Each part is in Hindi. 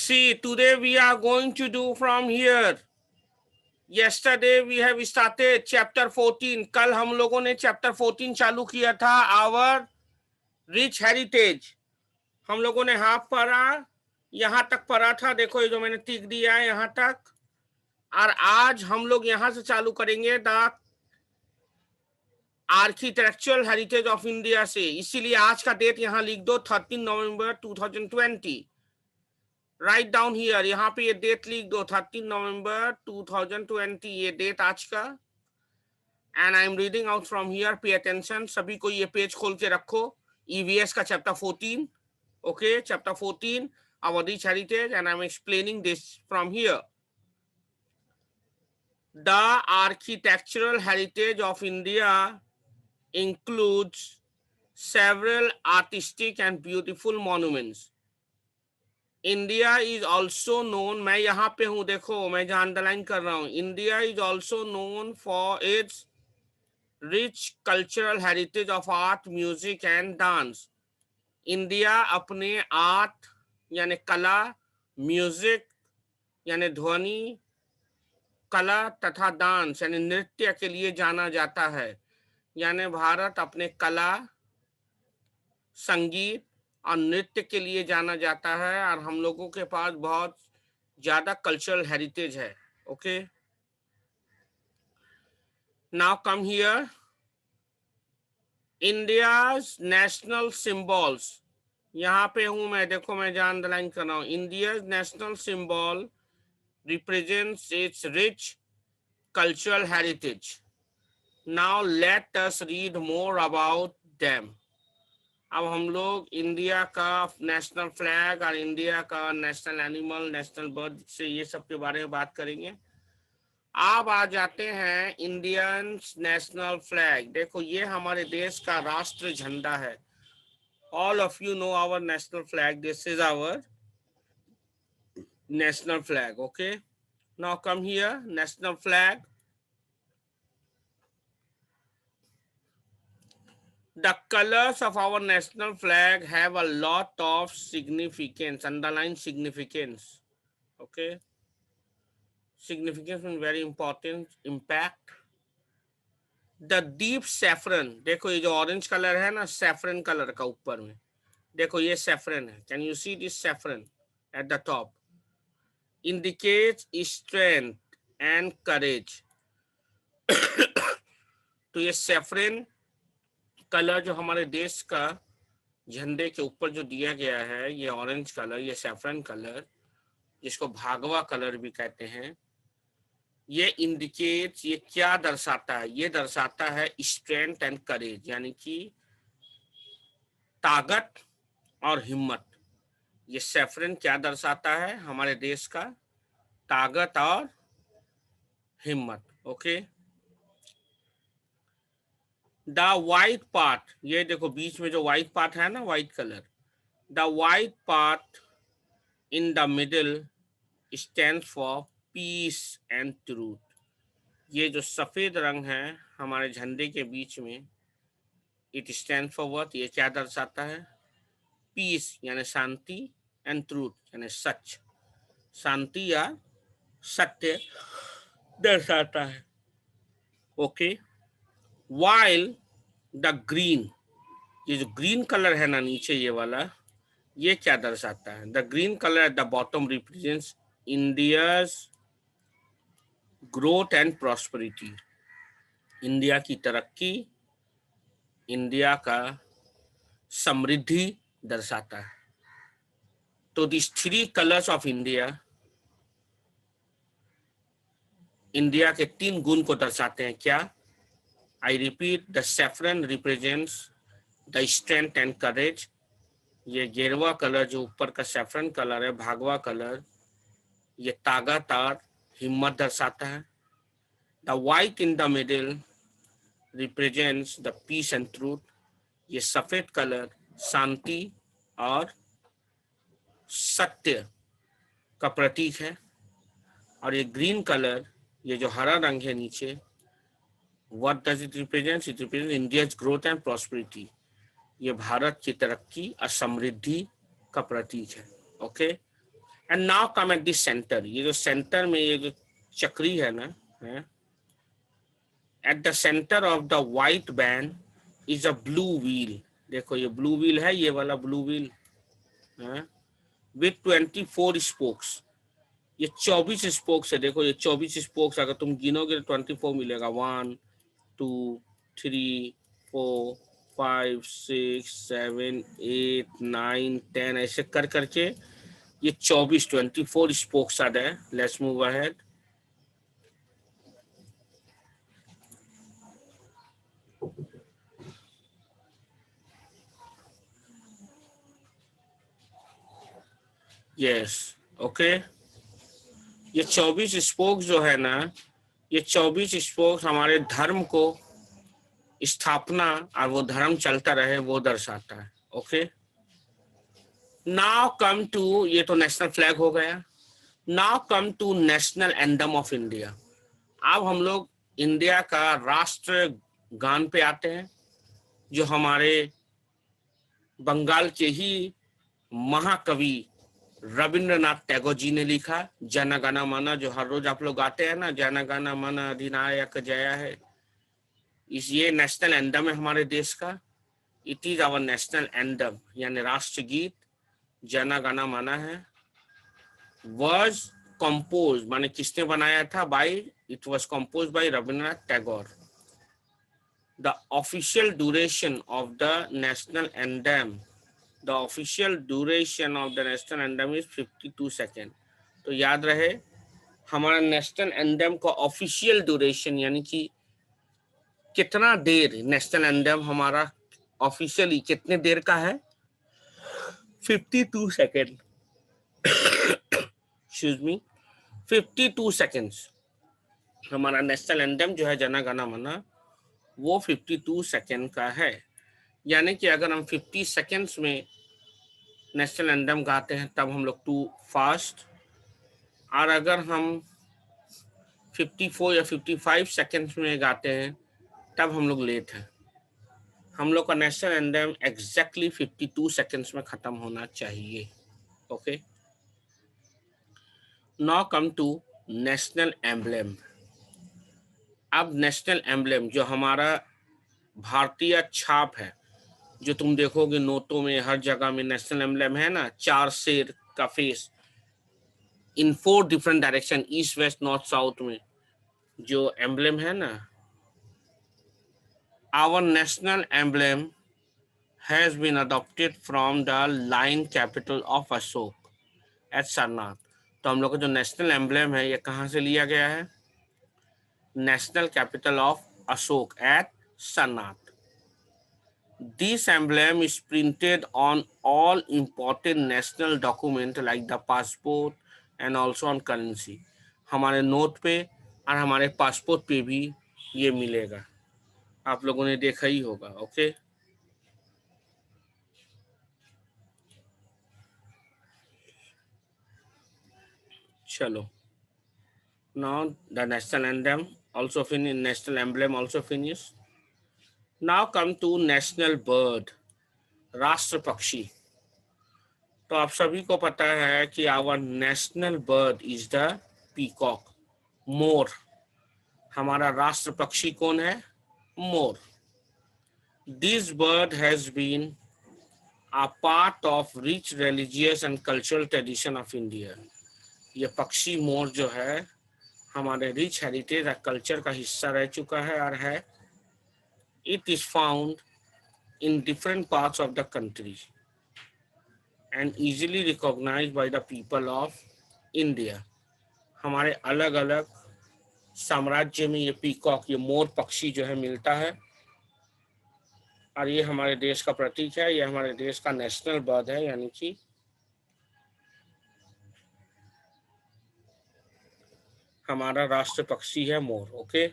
See, today we are going to do from here. Yesterday we have started chapter 14. कल हम लोगों ने chapter 14 चालू किया था, our rich heritage. हम लोगों ने हाफ पढ़ा, यहाँ तक पढ़ा था, देखो ये जो मैंने टिक दिया है यहाँ तक। और आज हम लोग यहाँ से चालू करेंगे the architectural heritage of India से। इसीलिए आज का डेट यहाँ लिख दो 13 नवंबर 2020। राइट डाउन हियर, यहाँ पे ये डेट लिख दो 13 नवंबर 2020, ये डेट आज का। And I am reading out from here, pay attention. सभी को ये पेज खोल के रखो, ईवीएस का chapter 14। Okay, chapter 14 our rich heritage, and I'm explaining this from here. The architectural heritage of India includes several artistic and beautiful monuments. India is also known, मैं यहाँ पे हूँ, देखो मैं जहाँ अंडरलाइन कर रहा हूँ, India is also known for its rich cultural heritage of art, music and dance. India अपने आर्ट यानी कला, म्यूजिक यानी ध्वनि कला तथा डांस यानी नृत्य के लिए जाना जाता है। यानी भारत अपने कला, संगीत और नृत्य के लिए जाना जाता है, और हम लोगों के पास बहुत ज्यादा कल्चरल हेरिटेज है। Okay, now come here, India's national symbols. यहाँ पे हूं मैं, देखो मैं जहाँ अंडरलाइन कर रहा हूँ, India's national symbol represents it's rich cultural heritage. Now let us read more about them. अब हम लोग इंडिया का नेशनल फ्लैग और इंडिया का नेशनल एनिमल, नेशनल बर्ड से ये सब के बारे में बात करेंगे। अब आ जाते हैं इंडियन नेशनल फ्लैग। देखो ये हमारे देश का राष्ट्र झंडा है। All of you know our national flag. This is our national flag. Okay, now come here, national flag. The colors of our national flag have a lot of significance, underline significance. Okay, significance means very important, impact. The deep saffron, देखो ये जो ऑरेंज कलर है ना, सैफरन कलर का ऊपर में, देखो ये सैफरन है। Can you see this saffron at the top? indicates strength and courage. तो ये सैफरन कलर जो हमारे देश का झंडे के ऊपर जो दिया गया है, ये ऑरेंज कलर, ये सैफरन कलर, जिसको भागवा कलर भी कहते हैं, ये इंडिकेट्स, ये क्या दर्शाता है? ये दर्शाता है स्ट्रेंथ एंड करेज, यानी कि ताकत और हिम्मत। ये सैफरन क्या दर्शाता है? हमारे देश का ताकत और हिम्मत। ओके, द वाइट पार्ट, ये देखो बीच में जो वाइट पार्ट है ना, white colour, the white part in the middle stand for piece and truth. ये जो सफेद रंग है हमारे झंडे के बीच में, इट स्टैंड फॉर व्हाट? ये क्या दर्शाता है? पीस यानी शांति, एंड ट्रूथ यानी सच, शांति या सत्य दर्शाता है। ओके, वाइल द ग्रीन, ये जो ग्रीन कलर है ना नीचे ये वाला, ये क्या दर्शाता है? The green colour at the bottom represents India's growth and prosperity, India की तरक्की, इंडिया का समृद्धि दर्शाता है। तो this three colours of India, India के तीन गुण को दर्शाते हैं। क्या? I repeat, the saffron represents the strength and courage, ये गेरुआ कलर जो ऊपर का सैफरन कलर है, भागवा कलर, ये ताकत और हिम्मत दर्शाता है। The white in the middle represents the peace and truth, ये सफेद कलर शांति और सत्य का प्रतीक है। और ये ग्रीन कलर, ये जो हरा रंग है नीचे, what does it represent? It represent India's growth and prosperity, ये भारत की तरक्की और समृद्धि का प्रतीक है। Okay, and now come at this centre, ये जो सेंटर में ये जो चक्री है ना, है, at the centre of the white band is a blue wheel. देखो ये ब्लू व्हील है, ये वाला ब्लू व्हील है, विथ 24 स्पोक्स। ये 24 स्पोक्स है। देखो ये 24 स्पोक्स, अगर तुम गिनोगे तो 24 मिलेगा। 1 2 3 4 5 6 7 8 9 10 ऐसे कर करके ये 24 स्पोक्स आ गए। Let's move ahead. Yes, okay. ये 24 स्पोक्स जो है ना, ये 24 स्पोक्स हमारे धर्म को स्थापना और वो धर्म चलता रहे वो दर्शाता है। ओके, नाउ कम टू, ये तो नेशनल फ्लैग हो गया। Now come to national anthem of India. अब हम लोग इंडिया का राष्ट्र गान पे आते हैं, जो हमारे बंगाल के ही महाकवि रविंद्रनाथ टैगोर जी ने लिखा। जन गण मन, जो हर रोज आप लोग गाते हैं ना, जन गण मन अधिनायक जया है, इस ये नेशनल एंथम है हमारे देश का। It is our national anthem, यानी राष्ट्र गीत जन गण मन है। was composed, माने किसने बनाया था? by, it was composed by Rabindranath Tagore. The official duration of the national anthem, the official duration of the national anthem is 52 seconds. तो याद रहे हमारा नेशनल एंथम का ऑफिशियल ड्यूरेशन, यानी कि कितना देर नेशनल एंथम हमारा ऑफिशियली कितने देर का है? 52 सेकेंड। एक्सक्यूज मी, 52 सेकेंड्स हमारा नेशनल एंथम जो है जन गण मन, वो 52 सेकेंड का है। यानी कि अगर हम 50 सेकेंड्स में नेशनल एंथम गाते हैं तब हम लोग टू फास्ट, और अगर हम 54 या 55 सेकेंड्स में गाते हैं तब हम लोग लेट हैं। हम लोग का नेशनल एंथम एग्जैक्टली 52 सेकेंड्स में खत्म होना चाहिए। Okay, now come to national emblem. अब नेशनल एम्बलम जो हमारा भारतीय छाप है, जो तुम देखोगे नोटों में हर जगह में नेशनल एम्बलम है ना, 4 शेर का face in 4 different direction, east west north south में जो एम्बलम है ना, our national emblem has been adopted from the lion capital of Ashok at Sarnath. तो हम लोग का जो नेशनल एम्बलम है ये कहाँ से लिया गया है? National capital of Ashok at Sarnath. This emblem is printed on all important national documents like the passport and also on currency. हमारे नोट पे और हमारे पासपोर्ट पे भी ये मिलेगा, आप लोगों ने देखा ही होगा। ओके, चलो, now the national anthem also finished, national emblem also finished. Now come to national bird, राष्ट्र पक्षी। तो आप सभी को पता है कि our national bird is the peacock, मोर। हमारा राष्ट्र पक्षी कौन है? मोर। This bird has been a part of rich religious and cultural tradition of India. ये पक्षी मोर जो है हमारे रिच हेरिटेज और कल्चर का हिस्सा रह चुका है और है। It is found in different parts of the country and easily recognized by the people of India. हमारे अलग अलग साम्राज्य में ये पीकॉक, ये मोर पक्षी जो है मिलता है, और ये हमारे देश का प्रतीक है। ये हमारे देश का नेशनल बर्ड है, यानी कि हमारा राष्ट्र पक्षी है मोर। Okay,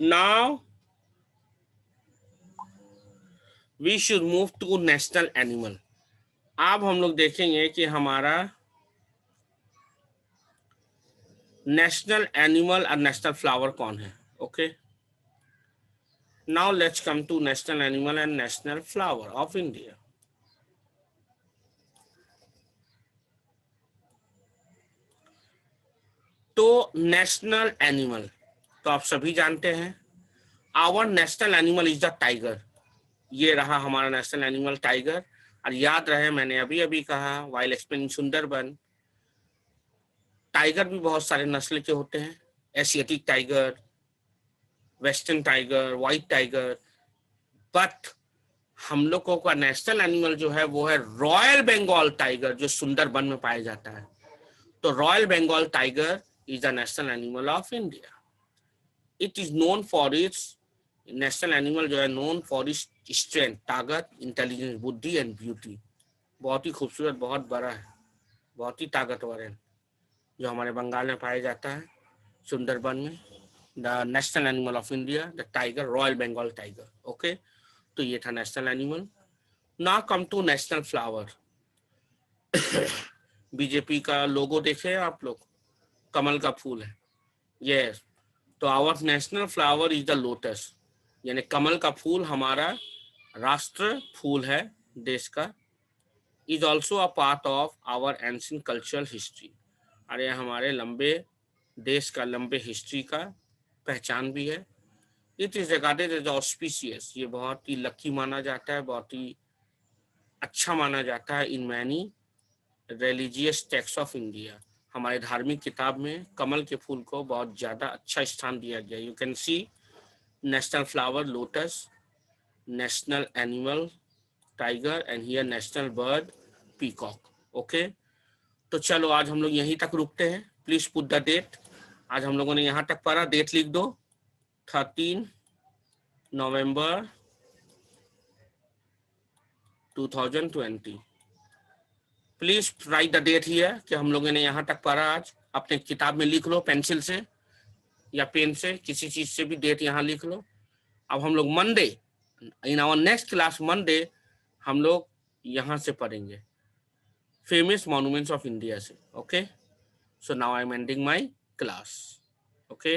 now we should move to national animal. अब हम लोग देखेंगे कि हमारा नेशनल एनिमल और नेशनल फ्लावर कौन है। Okay, Now let's come to national animal and national flower of India. तो नेशनल एनिमल तो आप सभी जानते हैं, our national animal is the tiger. ये रहा हमारा नेशनल एनिमल टाइगर। और याद रहे मैंने अभी अभी कहा वाइल्ड एक्सप्लेनिंग सुंदरबन, टाइगर भी बहुत सारे नस्ल के होते हैं, Asiatic tiger, western tiger, white tiger, but हम लोगों का नेशनल एनिमल जो है वो है रॉयल बंगाल टाइगर, जो सुंदरबन में पाया जाता है। तो royal Bengal tiger is the national animal of India. It is known for its, national animal जो है नोन फॉर इट्स स्ट्रेंथ, ताकत, इंटेलिजेंस, बुद्धि एंड ब्यूटी। बहुत ही खूबसूरत, बहुत बड़ा है, बहुत ही ताकतवर है, जो हमारे बंगाल में पाया जाता है सुंदरबन में। The national animal of India the tiger, royal Bengal tiger. Okay, तो ये था national animal. Now come to national flower. BJP का लोगो देखे आप लोग, कमल का फूल है। यस, तो our national flower is the lotus, यानी कमल का फूल हमारा राष्ट्र फूल है देश का। Is also a part of our ancient cultural history, अरे हमारे लंबे देश का लंबे हिस्ट्री का पहचान भी है। It is regarded as auspicious, ये बहुत ही लकी माना जाता है, बहुत ही अच्छा माना जाता है in many religious text of India. हमारे धार्मिक किताब में कमल के फूल को बहुत ज़्यादा अच्छा स्थान दिया गया। You can see national flower lotus, national animal tiger and here national bird peacock. Okay, तो चलो आज हम लोग यहीं तक रुकते हैं। Please put the date. आज हम लोगों ने यहाँ तक पढ़ा, डेट लिख दो 13 नवंबर 2020। Please write the date here कि हम लोगों ने यहाँ तक पढ़ा। आज अपने किताब में लिख लो, पेंसिल से या पेन से, किसी चीज से भी डेट यहाँ लिख लो। अब हम लोग Monday, in our next class Monday, हम लोग यहाँ से पढ़ेंगे फेमस मॉन्यूमेंट्स ऑफ इंडिया से। Okay, so now I am ending my class. Okay.